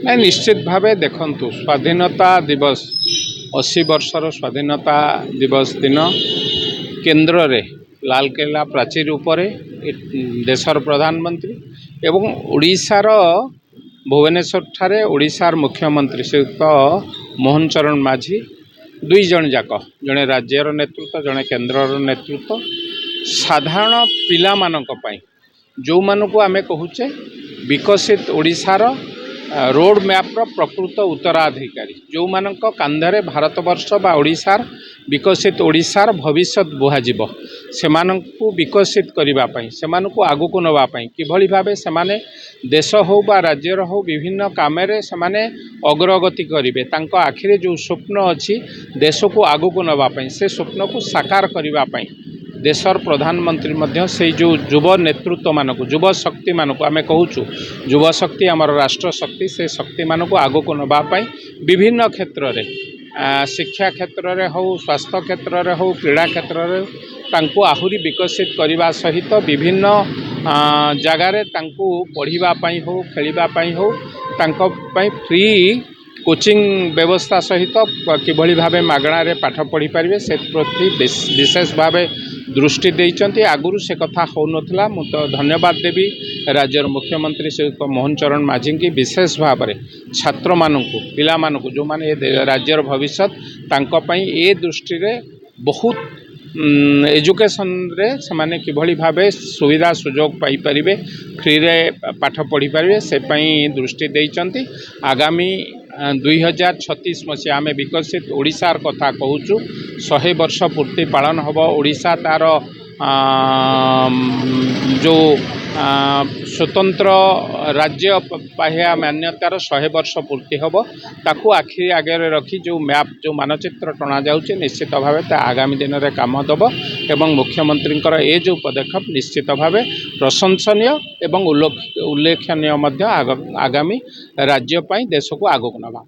ना निश्चित भाव देखु स्वाधीनता दिवस 80 वर्षर स्वाधीनता दिवस दिन केन्द्र रे लालकिला प्राचीर उपरे देशर प्रधानमंत्री एवं ओडिशार भुवनेश्वर ठारे ओडिशार मुख्यमंत्री श्रीयुक्त मोहन चरण माझी दुई जन जाक जड़े राज्यर नेतृत्व जड़े केन्द्रर नेतृत्व साधारण पिला मानक पई जो मानक आमे कहूचे विकसित ओडिशार रोड मैप्र प्रकृत उत्तराधिकारी जो मानक कांधरे भारतवर्ष बा ओडिशार विकसित ओडिशार भविष्य बुहाजिब सेमानंकु विकसित करने से आगक नापी किभली भावे सेमाने देश हो बा राज्यर हो विभिन्न कामेरे सेमाने अग्रगति करेंगे तांको आखिरे जो स्वप्न अच्छी देश को आगक नापी से स्वप्न को साकार करने देशर प्रधानमंत्री मध्य से जो युव नेतृत्व मानक युव शक्ति मानक आमे कहूचु युव शक्ति आमर राष्ट्र शक्ति से शक्ति मानक आगक नापी विभिन्न क्षेत्र में शिक्षा क्षेत्र में हो स्वास्थ्य क्षेत्र में हो क्रीड़ा क्षेत्र में तांको आहुरी विकसित करने सहित विभिन्न जगार पढ़ाई हो खेलवाई हो फ्री कोचिंग व्यवस्था सहित किभली भावे मागणार पाठ पढ़ी पारे से प्रति विशेष भाव दृष्टि देइचंती आगुरु से कथा हो नथला मु तो धन्यवाद देवी राज्यर मुख्यमंत्री श्री मोहन चरण माझी की विशेष भाव में छात्र मानकु पिला मानकु जो माने राज्यर भविष्य तांको पई ए दृष्टि रे बहुत एजुकेशन रे समाने किभली भावे सुविधा सुजोग पाई परिबे फ्री रे पाठ पढ़ी पारे से पई दृष्टि देइचंती आगामी 2036 मसीहा आम विकसित ओडिशार कथा कहूचु 100 वर्ष पूर्ति पालन हम ओडिशा तार जो स्वतंत्र राज्य पाहिया मान्यतार 100 वर्ष पूर्ति हम ताकू आखि आगे रखी जो मैप जो मानचित्र टणा जाउचे निश्चित भाव आगामी दिन में काम दब एवं मुख्यमंत्री ये जो पदक्षेप निश्चित भाव प्रशंसनीय एवं उल्लेखनीय आगामी राज्य देश को आगक नवा।